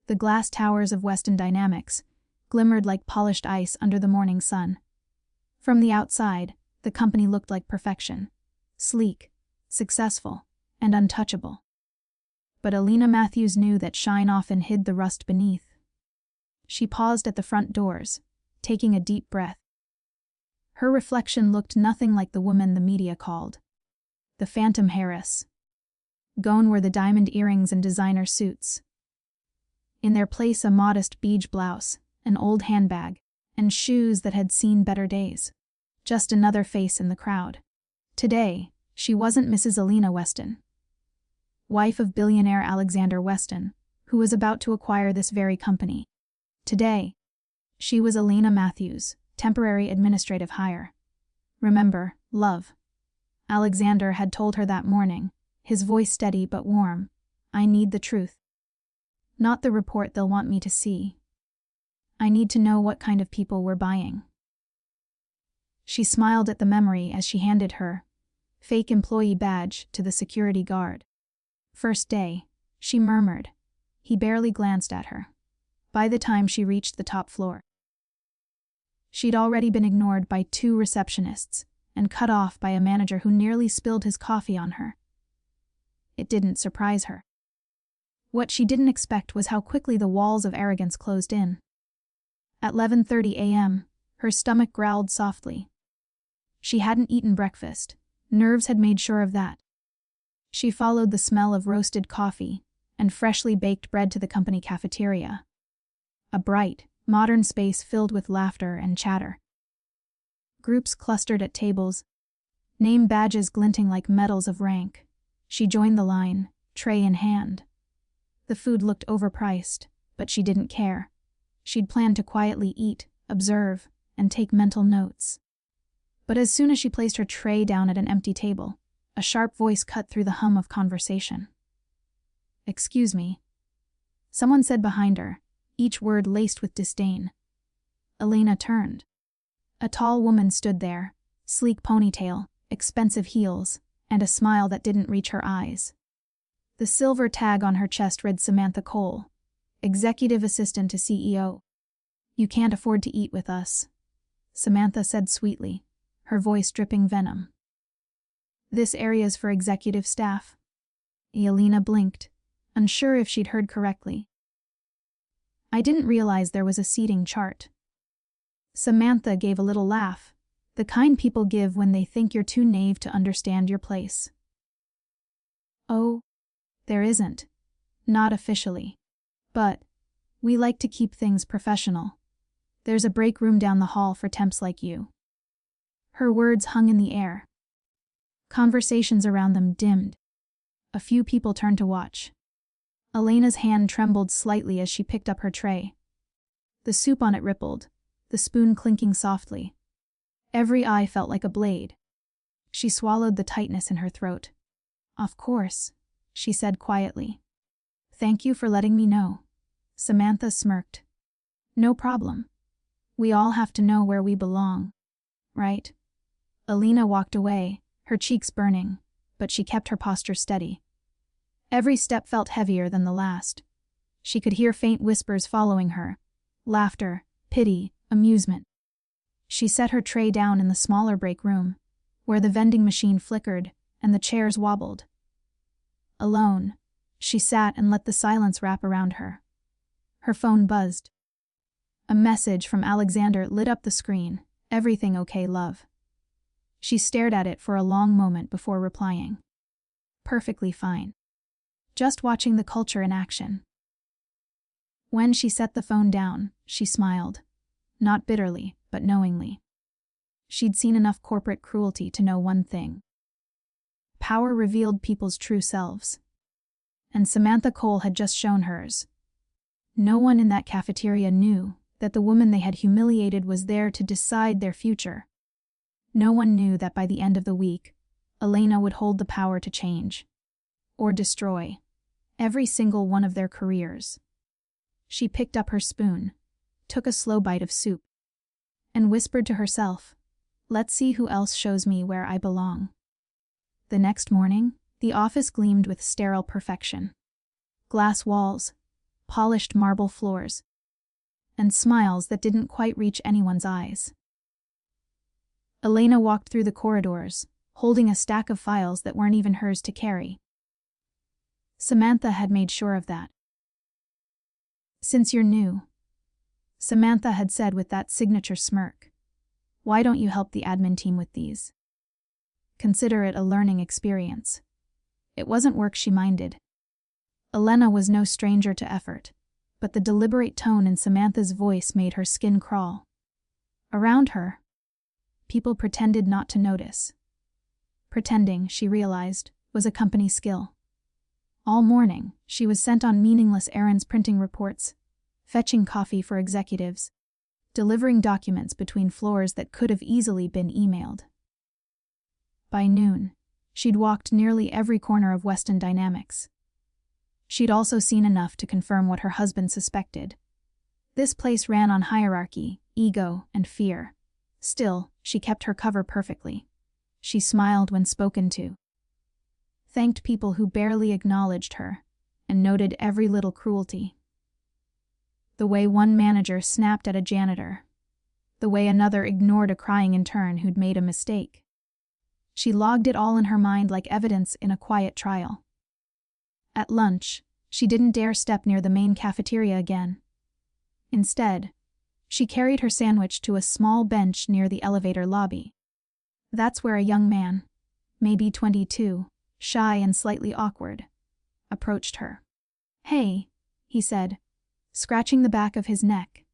The glass towers of Weston Dynamics glimmered like polished ice under the morning sun. From the outside, the company looked like perfection, sleek, successful, and untouchable. But Alina Matthews knew that shine often hid the rust beneath. She paused at the front doors, taking a deep breath. Her reflection looked nothing like the woman the media called the Phantom Heiress. Gone were the diamond earrings and designer suits. In their place, a modest beige blouse, an old handbag, and shoes that had seen better days. Just another face in the crowd. Today, she wasn't Mrs. Alina Weston, wife of billionaire Alexander Weston, who was about to acquire this very company. Today, she was Alina Matthews, temporary administrative hire. Remember, love. Alexander had told her that morning, his voice steady but warm. I need the truth. Not the report they'll want me to see. I need to know what kind of people we're buying. She smiled at the memory as she handed her fake employee badge to the security guard. First day, she murmured. He barely glanced at her. By the time she reached the top floor, she'd already been ignored by 2 receptionists and cut off by a manager who nearly spilled his coffee on her. It didn't surprise her. What she didn't expect was how quickly the walls of arrogance closed in. At 11:30 a.m., her stomach growled softly. She hadn't eaten breakfast. Nerves had made sure of that. She followed the smell of roasted coffee and freshly baked bread to the company cafeteria. A bright, modern space filled with laughter and chatter. Groups clustered at tables, name badges glinting like medals of rank. She joined the line, tray in hand. The food looked overpriced, but she didn't care. She'd planned to quietly eat, observe, and take mental notes. But as soon as she placed her tray down at an empty table, a sharp voice cut through the hum of conversation. "Excuse me," someone said behind her, each word laced with disdain. Alina turned. A tall woman stood there, sleek ponytail, expensive heels, and a smile that didn't reach her eyes. The silver tag on her chest read Samantha Cole, Executive Assistant to CEO. "You can't afford to eat with us," Samantha said sweetly, her voice dripping venom. "This area's for executive staff." Alina blinked, unsure if she'd heard correctly. "I didn't realize there was a seating chart." Samantha gave a little laugh, the kind people give when they think you're too naive to understand your place. "Oh, there isn't. Not officially. But we like to keep things professional. There's a break room down the hall for temps like you." Her words hung in the air. Conversations around them dimmed. A few people turned to watch. Alina's hand trembled slightly as she picked up her tray. The soup on it rippled, the spoon clinking softly. Every eye felt like a blade. She swallowed the tightness in her throat. "Of course," she said quietly. "Thank you for letting me know." Samantha smirked. "No problem. We all have to know where we belong, right?" Alina walked away, her cheeks burning, but she kept her posture steady. Every step felt heavier than the last. She could hear faint whispers following her, laughter, pity, amusement. She set her tray down in the smaller break room, where the vending machine flickered and the chairs wobbled. Alone, she sat and let the silence wrap around her. Her phone buzzed. A message from Alexander lit up the screen. "Everything okay, love?" She stared at it for a long moment before replying. "Perfectly fine. Just watching the culture in action." When she set the phone down, she smiled. Not bitterly, but knowingly. She'd seen enough corporate cruelty to know one thing. Power revealed people's true selves. And Samantha Cole had just shown hers. No one in that cafeteria knew that the woman they had humiliated was there to decide their future. No one knew that by the end of the week, Alina would hold the power to change, or destroy, every single one of their careers. She picked up her spoon, took a slow bite of soup, and whispered to herself, "Let's see who else shows me where I belong." The next morning, the office gleamed with sterile perfection. Glass walls, polished marble floors, and smiles that didn't quite reach anyone's eyes. Elena walked through the corridors, holding a stack of files that weren't even hers to carry. Samantha had made sure of that. "Since you're new," Samantha had said with that signature smirk, "why don't you help the admin team with these? Consider it a learning experience." It wasn't work she minded. Elena was no stranger to effort, but the deliberate tone in Samantha's voice made her skin crawl. Around her, people pretended not to notice. Pretending, she realized, was a company skill. All morning, she was sent on meaningless errands printing reports, fetching coffee for executives, delivering documents between floors that could have easily been emailed. By noon, she'd walked nearly every corner of Weston Dynamics. She'd also seen enough to confirm what her husband suspected. This place ran on hierarchy, ego, and fear. Still, she kept her cover perfectly. She smiled when spoken to, thanked people who barely acknowledged her, and noted every little cruelty. The way one manager snapped at a janitor, the way another ignored a crying intern who'd made a mistake. She logged it all in her mind like evidence in a quiet trial. At lunch, she didn't dare step near the main cafeteria again. Instead, she carried her sandwich to a small bench near the elevator lobby. That's where a young man, maybe 22, shy and slightly awkward, approached her. "Hey," he said, scratching the back of his neck.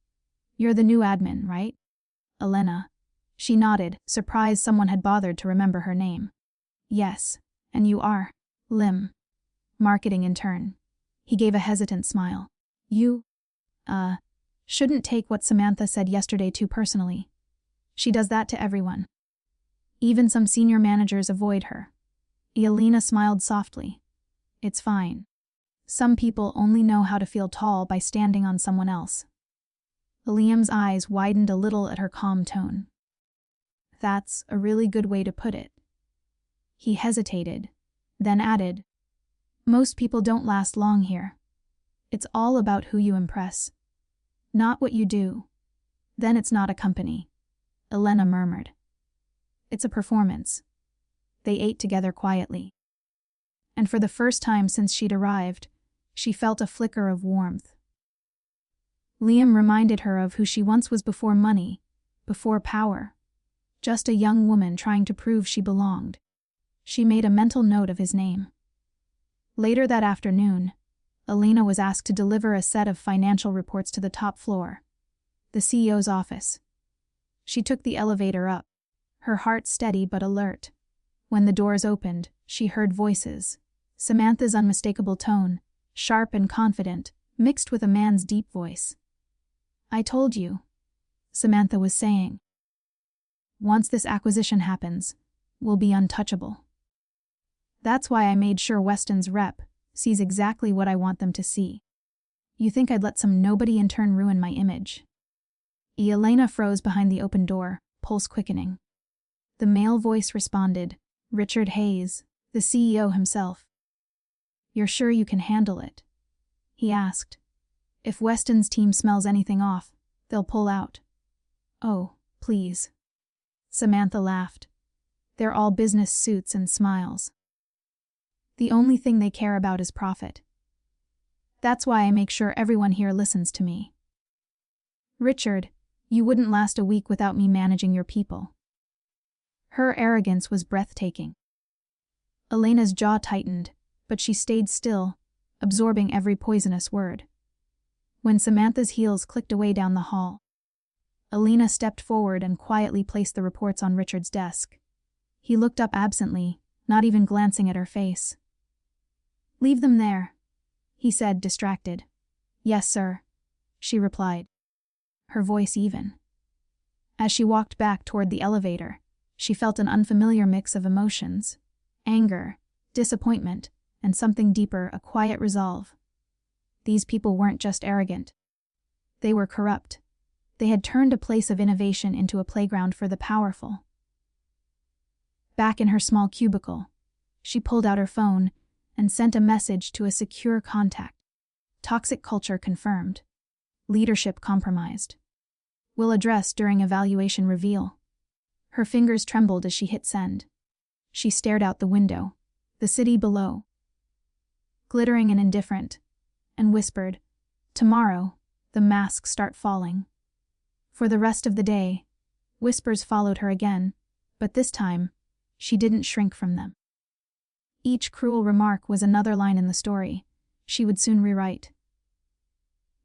"You're the new admin, right?" "Elena." She nodded, surprised someone had bothered to remember her name. "Yes, and you are?" "Lim. Marketing intern." He gave a hesitant smile. "You, shouldn't take what Samantha said yesterday too personally. She does that to everyone. Even some senior managers avoid her." Elena smiled softly. "It's fine. Some people only know how to feel tall by standing on someone else." Liam's eyes widened a little at her calm tone. "That's a really good way to put it." He hesitated, then added, "Most people don't last long here. It's all about who you impress, not what you do. Then it's not a company." Elena murmured. "It's a performance." They ate together quietly. And for the first time since she'd arrived, she felt a flicker of warmth. Liam reminded her of who she once was before money, before power. Just a young woman trying to prove she belonged. She made a mental note of his name. Later that afternoon, Elena was asked to deliver a set of financial reports to the top floor, the CEO's office. She took the elevator up, her heart steady but alert. When the doors opened, she heard voices. Samantha's unmistakable tone, sharp and confident, mixed with a man's deep voice. "I told you," Samantha was saying. "Once this acquisition happens, we'll be untouchable. That's why I made sure Weston's rep sees exactly what I want them to see. You think I'd let some nobody intern ruin my image?" Elena froze behind the open door, pulse quickening. The male voice responded, Richard Hayes, the CEO himself. "You're sure you can handle it?" he asked. "If Weston's team smells anything off, they'll pull out." "Oh, please." Samantha laughed. "They're all business suits and smiles. The only thing they care about is profit. That's why I make sure everyone here listens to me. Richard, you wouldn't last a week without me managing your people." Her arrogance was breathtaking. Elena's jaw tightened, but she stayed still, absorbing every poisonous word. When Samantha's heels clicked away down the hall, Elena stepped forward and quietly placed the reports on Richard's desk. He looked up absently, not even glancing at her face. "Leave them there," he said, distracted. "Yes, sir," she replied, her voice even. As she walked back toward the elevator, she felt an unfamiliar mix of emotions: anger, disappointment, and something deeper, a quiet resolve. These people weren't just arrogant. They were corrupt. They had turned a place of innovation into a playground for the powerful. Back in her small cubicle, she pulled out her phone and sent a message to a secure contact. Toxic culture confirmed. Leadership compromised. Will address during evaluation reveal. Her fingers trembled as she hit send. She stared out the window, the city below, glittering and indifferent, and whispered, "Tomorrow, the masks start falling." For the rest of the day, whispers followed her again, but this time, she didn't shrink from them. Each cruel remark was another line in the story she would soon rewrite.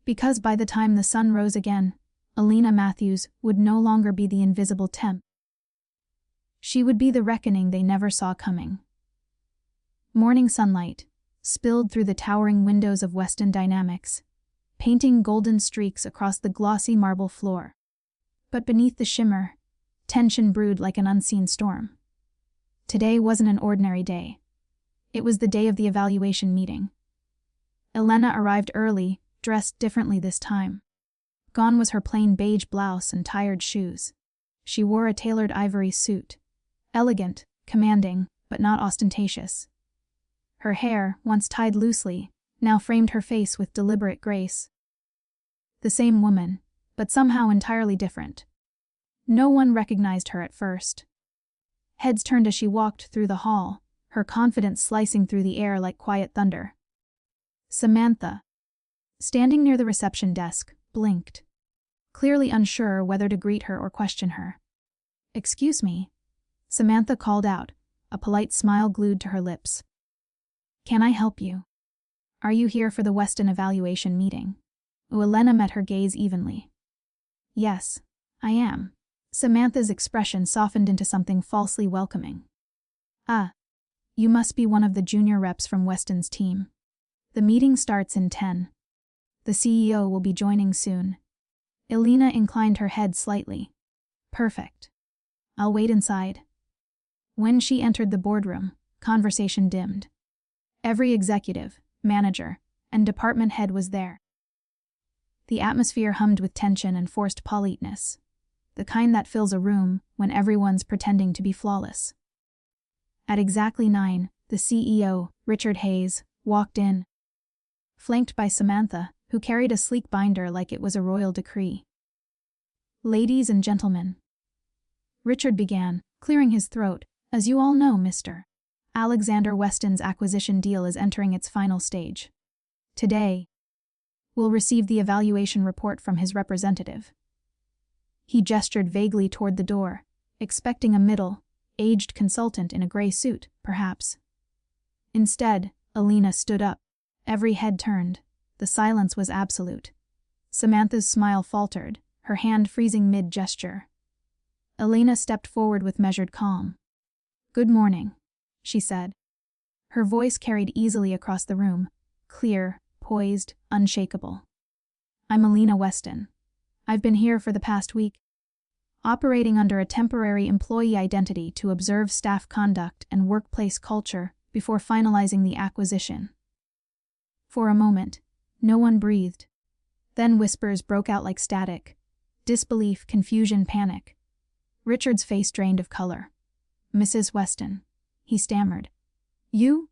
Because by the time the sun rose again, Alina Matthews would no longer be the invisible temp. She would be the reckoning they never saw coming. Morning sunlight spilled through the towering windows of Weston Dynamics, painting golden streaks across the glossy marble floor. But beneath the shimmer, tension brewed like an unseen storm. Today wasn't an ordinary day. It was the day of the evaluation meeting. Elena arrived early, dressed differently this time. Gone was her plain beige blouse and tired shoes. She wore a tailored ivory suit. Elegant, commanding, but not ostentatious. Her hair, once tied loosely, now framed her face with deliberate grace. The same woman, but somehow entirely different. No one recognized her at first. Heads turned as she walked through the hall, her confidence slicing through the air like quiet thunder. Samantha, standing near the reception desk, blinked, clearly unsure whether to greet her or question her. "Excuse me," Samantha called out, a polite smile glued to her lips. "Can I help you? Are you here for the Weston evaluation meeting?" Elena met her gaze evenly. "Yes, I am." Samantha's expression softened into something falsely welcoming. "Ah, you must be one of the junior reps from Weston's team. The meeting starts in 10. The CEO will be joining soon." Elena inclined her head slightly. "Perfect. I'll wait inside." When she entered the boardroom, conversation dimmed. Every executive, manager, and department head was there. The atmosphere hummed with tension and forced politeness, the kind that fills a room when everyone's pretending to be flawless. At exactly 9, the CEO, Richard Hayes, walked in, flanked by Samantha, who carried a sleek binder like it was a royal decree. "Ladies and gentlemen," Richard began, clearing his throat, "as you all know, Mr. Alexander Weston's acquisition deal is entering its final stage. Today, we'll receive the evaluation report from his representative." He gestured vaguely toward the door, expecting a middle-aged consultant in a gray suit, perhaps. Instead, Alina stood up. Every head turned. The silence was absolute. Samantha's smile faltered, her hand freezing mid-gesture. Elena stepped forward with measured calm. "Good morning," she said. Her voice carried easily across the room, clear, poised, unshakable. "I'm Alina Weston. I've been here for the past week, operating under a temporary employee identity to observe staff conduct and workplace culture before finalizing the acquisition." For a moment, no one breathed. Then whispers broke out like static. Disbelief, confusion, panic. Richard's face drained of color. "Mrs. Weston," he stammered. You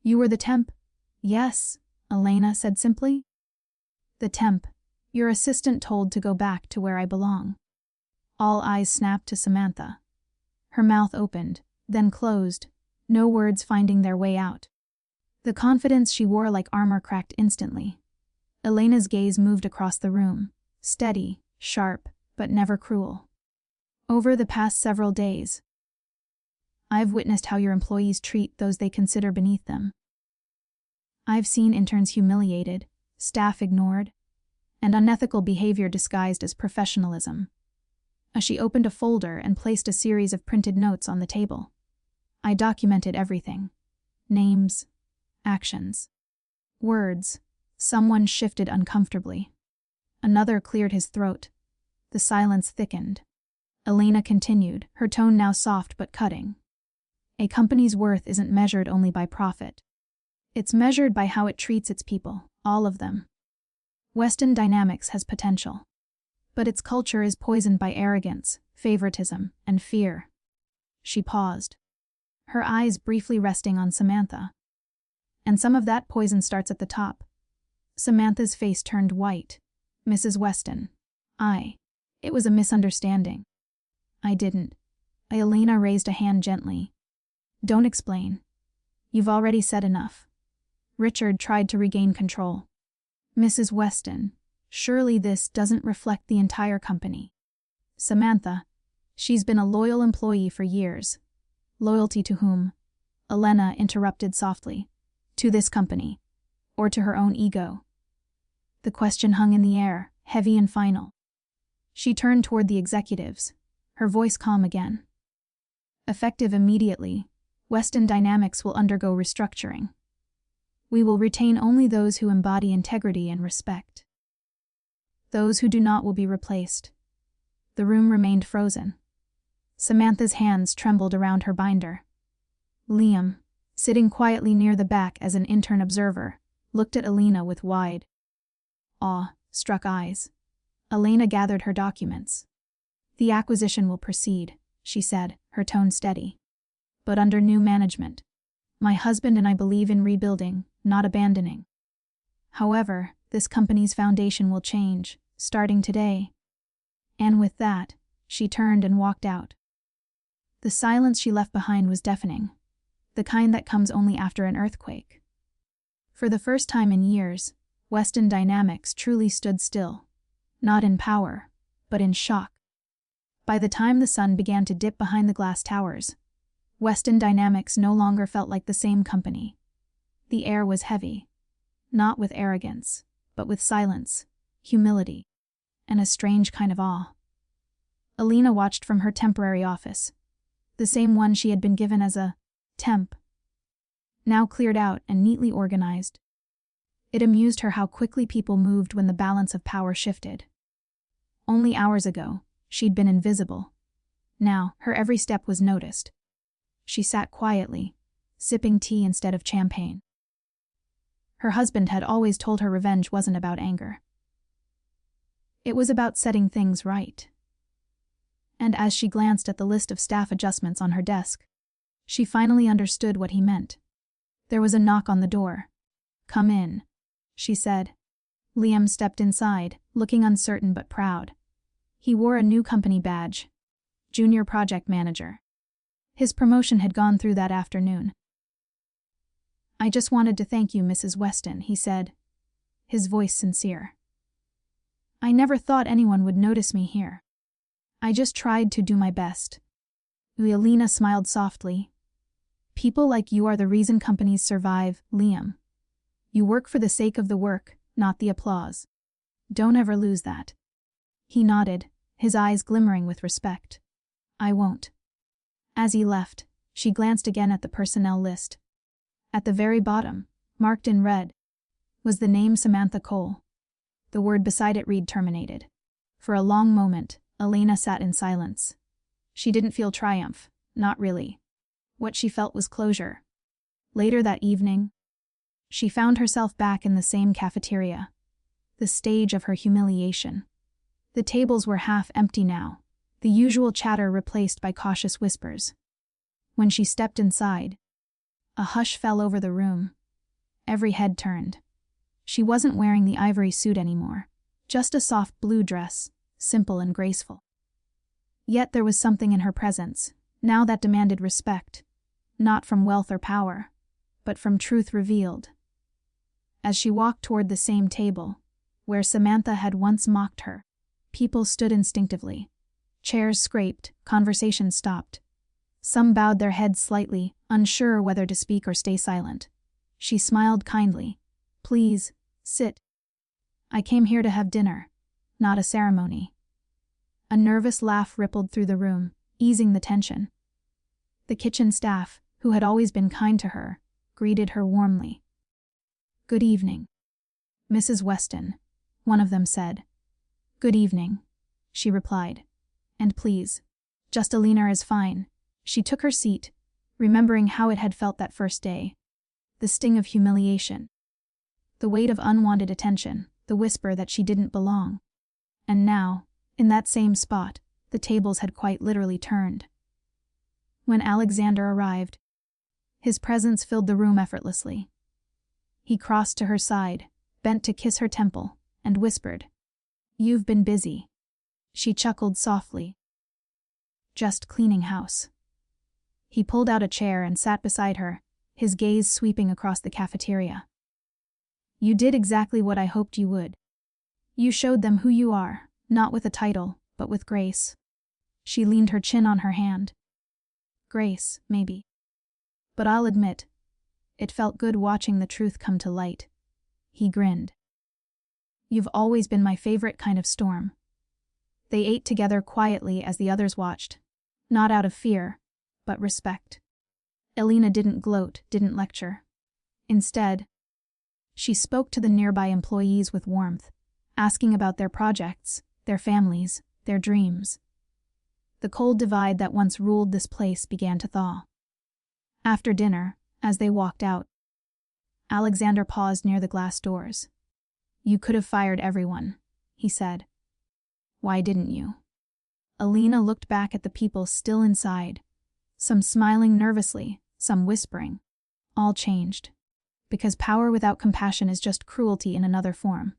were the temp?" "Yes," Elena said simply. "The temp. Your assistant told to go back to where I belong." All eyes snapped to Samantha. Her mouth opened, then closed, no words finding their way out. The confidence she wore like armor cracked instantly. Elena's gaze moved across the room, steady, sharp, but never cruel. "Over the past several days, I've witnessed how your employees treat those they consider beneath them. I've seen interns humiliated, staff ignored, and unethical behavior disguised as professionalism." She opened a folder and placed a series of printed notes on the table. "I documented everything. Names, actions, words." Someone shifted uncomfortably. Another cleared his throat. The silence thickened. Elena continued, her tone now soft but cutting. "A company's worth isn't measured only by profit. It's measured by how it treats its people, all of them. Weston Dynamics has potential, but its culture is poisoned by arrogance, favoritism, and fear." She paused, her eyes briefly resting on Samantha. "And some of that poison starts at the top. Samantha's face turned white. Mrs. Weston. It was a misunderstanding. I didn't. Elena raised a hand gently. Don't explain. You've already said enough. Richard tried to regain control. Mrs. Weston, surely this doesn't reflect the entire company. Samantha, she's been a loyal employee for years. Loyalty to whom? Elena interrupted softly. To this company. Or to her own ego? The question hung in the air, heavy and final. She turned toward the executives, her voice calm again. Effective immediately, Weston Dynamics will undergo restructuring. We will retain only those who embody integrity and respect. Those who do not will be replaced. The room remained frozen. Samantha's hands trembled around her binder. Liam, sitting quietly near the back as an intern observer, looked at Elena with wide, awe-struck eyes. Elena gathered her documents. The acquisition will proceed, she said, her tone steady. But under new management. My husband and I believe in rebuilding, not abandoning. However, this company's foundation will change, starting today. And with that, she turned and walked out. The silence she left behind was deafening, the kind that comes only after an earthquake. For the first time in years, Weston Dynamics truly stood still, not in power, but in shock. By the time the sun began to dip behind the glass towers, Weston Dynamics no longer felt like the same company. The air was heavy, not with arrogance, but with silence, humility, and a strange kind of awe. Elena watched from her temporary office, the same one she had been given as a temp, now cleared out and neatly organized. It amused her how quickly people moved when the balance of power shifted. Only hours ago, she'd been invisible. Now, her every step was noticed. She sat quietly, sipping tea instead of champagne. Her husband had always told her revenge wasn't about anger. It was about setting things right. And as she glanced at the list of staff adjustments on her desk, she finally understood what he meant. There was a knock on the door. "Come in," she said. Liam stepped inside, looking uncertain but proud. He wore a new company badge, Junior Project Manager. His promotion had gone through that afternoon. "I just wanted to thank you, Mrs. Weston," he said, his voice sincere. "I never thought anyone would notice me here. I just tried to do my best." Elena smiled softly. "People like you are the reason companies survive, Liam. You work for the sake of the work, not the applause. Don't ever lose that." He nodded, his eyes glimmering with respect. "I won't." As he left, she glanced again at the personnel list. At the very bottom, marked in red, was the name Samantha Cole. The word beside it read terminated. For a long moment, Elena sat in silence. She didn't feel triumph, not really. What she felt was closure. Later that evening, she found herself back in the same cafeteria, the stage of her humiliation. The tables were half empty now, the usual chatter replaced by cautious whispers. When she stepped inside, a hush fell over the room. Every head turned. She wasn't wearing the ivory suit anymore, just a soft blue dress, simple and graceful. Yet there was something in her presence, now that demanded respect, not from wealth or power, but from truth revealed. As she walked toward the same table, where Samantha had once mocked her, people stood instinctively. Chairs scraped, conversation stopped. Some bowed their heads slightly, unsure whether to speak or stay silent. She smiled kindly. "Please, sit. I came here to have dinner, not a ceremony." A nervous laugh rippled through the room, easing the tension. The kitchen staff, who had always been kind to her, greeted her warmly. "Good evening, Mrs. Weston," one of them said. "Good evening," she replied. "And please, just Elena is fine." She took her seat, remembering how it had felt that first day. The sting of humiliation. The weight of unwanted attention, the whisper that she didn't belong. And now, in that same spot, the tables had quite literally turned. When Alexander arrived, his presence filled the room effortlessly. He crossed to her side, bent to kiss her temple, and whispered, "You've been busy." She chuckled softly. "Just cleaning house." He pulled out a chair and sat beside her, his gaze sweeping across the cafeteria. "You did exactly what I hoped you would. You showed them who you are, not with a title, but with grace." She leaned her chin on her hand. "Grace, maybe. But I'll admit, it felt good watching the truth come to light." He grinned. "You've always been my favorite kind of storm." They ate together quietly as the others watched, not out of fear, but respect. Elena didn't gloat, didn't lecture. Instead, she spoke to the nearby employees with warmth, asking about their projects, their families, their dreams. The cold divide that once ruled this place began to thaw. After dinner, as they walked out, Alexander paused near the glass doors. "You could have fired everyone," he said. "Why didn't you?" Elena looked back at the people still inside, some smiling nervously, some whispering. All changed. Because power without compassion is just cruelty in another form.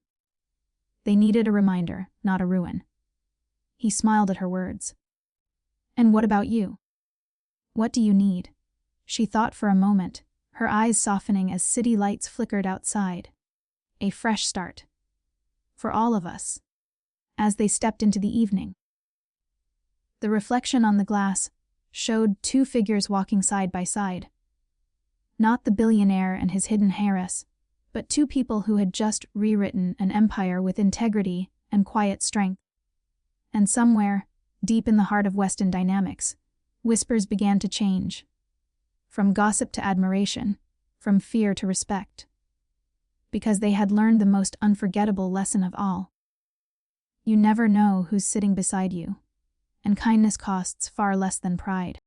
They needed a reminder, not a ruin. He smiled at her words. "And what about you? What do you need?" She thought for a moment, her eyes softening as city lights flickered outside. A fresh start. For all of us. As they stepped into the evening, the reflection on the glass showed two figures walking side by side. Not the billionaire and his hidden heiress, but two people who had just rewritten an empire with integrity and quiet strength. And somewhere, deep in the heart of Weston dynamics, whispers began to change. From gossip to admiration, from fear to respect. Because they had learned the most unforgettable lesson of all. You never know who's sitting beside you, and kindness costs far less than pride.